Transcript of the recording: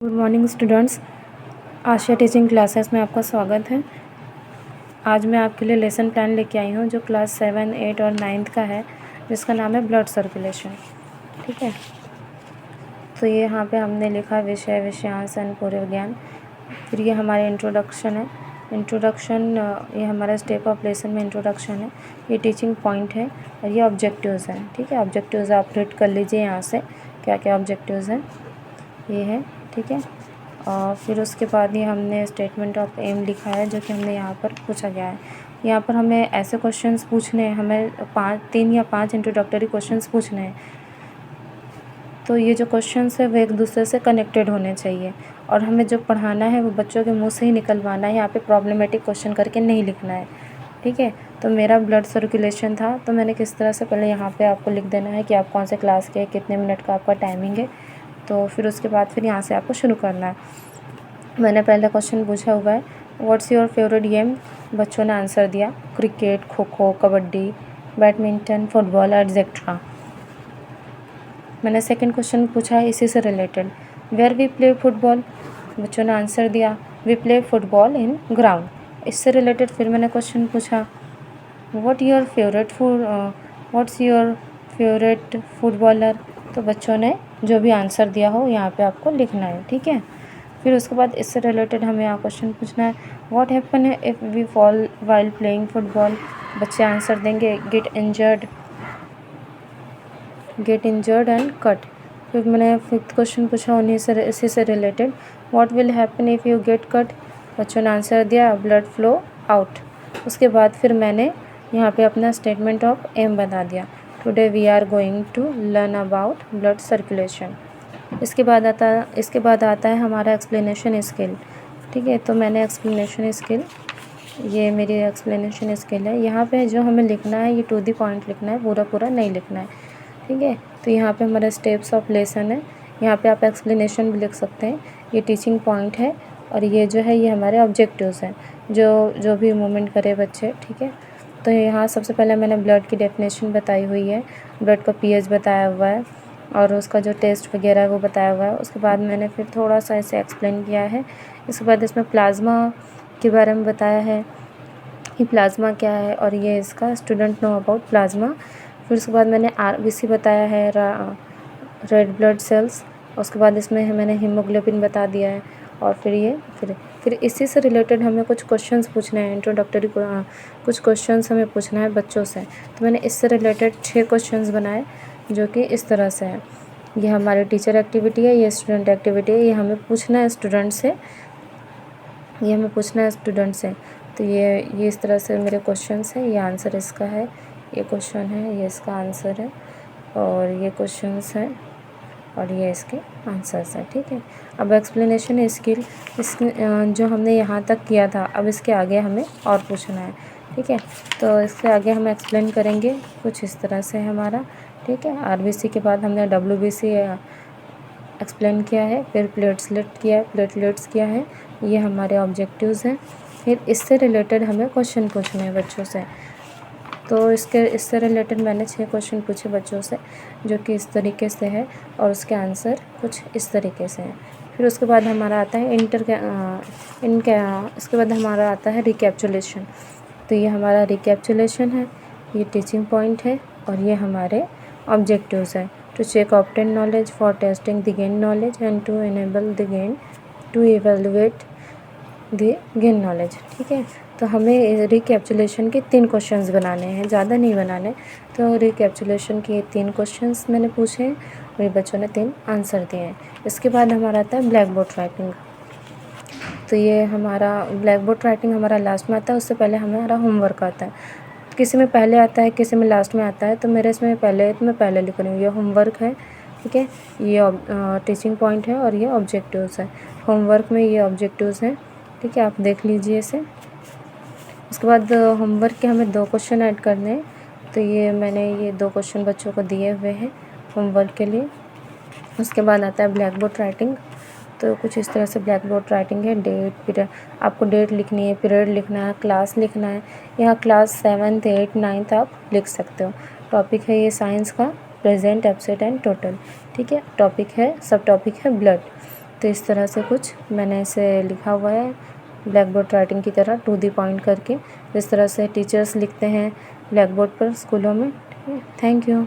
Good morning students, Asia teaching classes में आपका स्वागत है। आज मैं आपके लिए लेसन प्लान लेके आई हूँ जो क्लास 7, 8 और 9 का है, जिसका नाम है ब्लड सर्कुलेशन। ठीक है, तो ये यहाँ पे हमने लिखा विषय, विषयांश एंड पूर्व ज्ञान। फिर ये हमारे इंट्रोडक्शन है। इंट्रोडक्शन ये हमारा स्टेप ऑफ लेसन में इंट्रोडक्शन है। ये टीचिंग पॉइंट है और ये ऑब्जेक्टिव्स हैं। ठीक है, ऑब्जेक्टिव्स आप रीड कर लीजिए यहाँ से क्या क्या ऑब्जेक्टिव्स हैं, ये है। ठीक है, और फिर उसके बाद ही हमने स्टेटमेंट ऑफ एम लिखा है जो कि हमने यहाँ पर पूछा गया है। यहाँ पर हमें ऐसे क्वेश्चंस पूछने हैं, हमें 3 या 5 इंट्रोडक्टरी क्वेश्चंस पूछने हैं। तो ये जो क्वेश्चंस है वो एक दूसरे से कनेक्टेड होने चाहिए और हमें जो पढ़ाना है वो बच्चों के मुंह से ही निकलवाना है। यहाँ पे प्रॉब्लमेटिक क्वेश्चन करके नहीं लिखना है। ठीक है, तो मेरा ब्लड सर्कुलेशन था, तो मैंने किस तरह से पहले यहाँ पे आपको लिख देना है कि आप कौन से क्लास के, कितने मिनट का आपका टाइमिंग है। तो फिर उसके बाद फिर यहाँ से आपको शुरू करना है। मैंने पहला क्वेश्चन पूछा हुआ है, व्हाट्स योर फेवरेट गेम। बच्चों ने आंसर दिया cricket, kho kho, kabaddi, badminton, football etcetera. मैंने सेकंड क्वेश्चन पूछा है इसी से related, where we play football. बच्चों ने आंसर दिया we play football in ground. इससे रिलेटेड फिर मैंने क्वेश्चन पूछा व्हाट्स योर फेवरेट फुटबॉलर। तो बच्चों ने जो भी आंसर दिया हो यहाँ पे आपको लिखना है। ठीक है, फिर उसके बाद इससे रिलेटेड हमें यहाँ क्वेश्चन पूछना है, what happen if we fall while playing football. बच्चे आंसर देंगे गेट इंजर्ड एंड कट। फिर मैंने फिफ्थ क्वेश्चन पूछा उन्हीं से, इसी से related, what will happen if you get cut. बच्चों ने आंसर दिया ब्लड फ्लो आउट। उसके बाद फिर मैंने यहाँ पे अपना स्टेटमेंट ऑफ एम बता दिया, today we are going to learn about blood circulation. इसके बाद आता है हमारा एक्सप्लेनेशन स्किल। ठीक है, तो मैंने एक्सप्लेनेशन स्किल, ये मेरी एक्सप्लेनेशन स्किल है। यहाँ पे जो हमें लिखना है ये टू द पॉइंट लिखना है, पूरा पूरा नहीं लिखना है। ठीक है, तो यहाँ पे हमारा स्टेप्स ऑफ लेसन है। यहाँ पे आप एक्सप्लेनेशन भी लिख सकते हैं। ये टीचिंग पॉइंट है और ये जो है ये हमारे ऑब्जेक्टिव्स हैं, जो भी मूवमेंट करे बच्चे। ठीक है, तो यहाँ सबसे पहले मैंने ब्लड की डेफिनेशन बताई हुई है, ब्लड का पीएच बताया हुआ है और उसका जो टेस्ट वगैरह है वो बताया हुआ है। उसके बाद मैंने फिर थोड़ा सा इसे एक्सप्लेन किया है। इसके बाद इसमें प्लाज्मा के बारे में बताया है कि प्लाज्मा क्या है और ये इसका स्टूडेंट नो अबाउट प्लाज्मा। फिर उसके बाद मैंने आरबीसी बताया है, रेड ब्लड सेल्स। उसके बाद इसमें मैंने हीमोग्लोबिन बता दिया है। और फिर इसी से रिलेटेड हमें कुछ क्वेश्चंस पूछने हैं, इंट्रोडक्टरी कुछ क्वेश्चंस हमें पूछना है बच्चों से। तो मैंने इससे रिलेटेड 6 क्वेश्चंस बनाए जो कि इस तरह से है। ये हमारी टीचर एक्टिविटी है, ये स्टूडेंट एक्टिविटी है, ये हमें पूछना है स्टूडेंट से। तो ये इस तरह से मेरे क्वेश्चंस हैं। ये आंसर इसका है, ये क्वेश्चन है, ये इसका आंसर है और ये क्वेश्चंस हैं और ये इसके आंसर्स हैं। ठीक है, अब एक्सप्लेनेशन स्किल जो हमने यहाँ तक किया था, अब इसके आगे हमें और पूछना है। ठीक है, तो इसके आगे हम एक्सप्लेन करेंगे कुछ इस तरह से हमारा। ठीक है, आरबीसी के बाद हमने डब्ल्यूबीसी एक्सप्लेन किया है, फिर प्लेटलेट्स किया है, ये हमारे ऑब्जेक्टिव्स हैं। फिर इससे रिलेटेड हमें क्वेश्चन पूछने हैं बच्चों से। तो इससे रिलेटेड मैंने 6 क्वेश्चन पूछे बच्चों से जो कि इस तरीके से है और उसके आंसर कुछ इस तरीके से हैं। फिर उसके बाद हमारा आता है इसके बाद हमारा आता है रिकैप्चुलेशन। तो ये हमारा रिकैप्चुलेशन है, ये टीचिंग पॉइंट है और ये हमारे ऑब्जेक्टिव्स हैं। To check obtain knowledge, for testing the gain knowledge and to enable the gain, to evaluate the gain knowledge. ठीक है, तो हमें रिकैप्चुलेशन के 3 क्वेश्चंस बनाने हैं, ज़्यादा नहीं बनाने। तो रिकैप्चुलेशन के 3 क्वेश्चंस मैंने पूछे हैं और ये बच्चों ने 3 आंसर दिए हैं। इसके बाद हमारा आता है ब्लैक बोर्ड राइटिंग। तो ये हमारा ब्लैक बोर्ड राइटिंग हमारा लास्ट में आता है, उससे पहले हमारा होमवर्क आता है। किसी में पहले आता है, किसी में लास्ट में आता है, तो मेरे इसमें पहले है तो मैं पहले लिख रही हूँ। ये होमवर्क है। ठीक है, ये टीचिंग पॉइंट है और ये ऑब्जेक्टिव्स है। होमवर्क में ये ऑब्जेक्टिव्स हैं। ठीक है, आप देख लीजिए इसे। उसके बाद होमवर्क के हमें 2 क्वेश्चन ऐड करने हैं। तो मैंने ये 2 क्वेश्चन बच्चों को दिए हुए हैं होमवर्क के लिए। उसके बाद आता है ब्लैक बोर्ड राइटिंग। तो कुछ इस तरह से ब्लैक बोर्ड राइटिंग है। डेट, पीरियड, आपको डेट लिखनी है, पीरियड लिखना है, क्लास लिखना है। यहाँ क्लास 7th 8th 9th आप लिख सकते हो। टॉपिक है ये साइंस का, प्रेजेंट, एब्सेंट एंड टोटल। ठीक है, टॉपिक है, सब टॉपिक है ब्लड। तो इस तरह से कुछ मैंने इसे लिखा हुआ है ब्लैक बोर्ड राइटिंग की तरह टू द पॉइंट करके। इस तरह से टीचर्स लिखते हैं ब्लैक बोर्ड पर स्कूलों में। Thank you.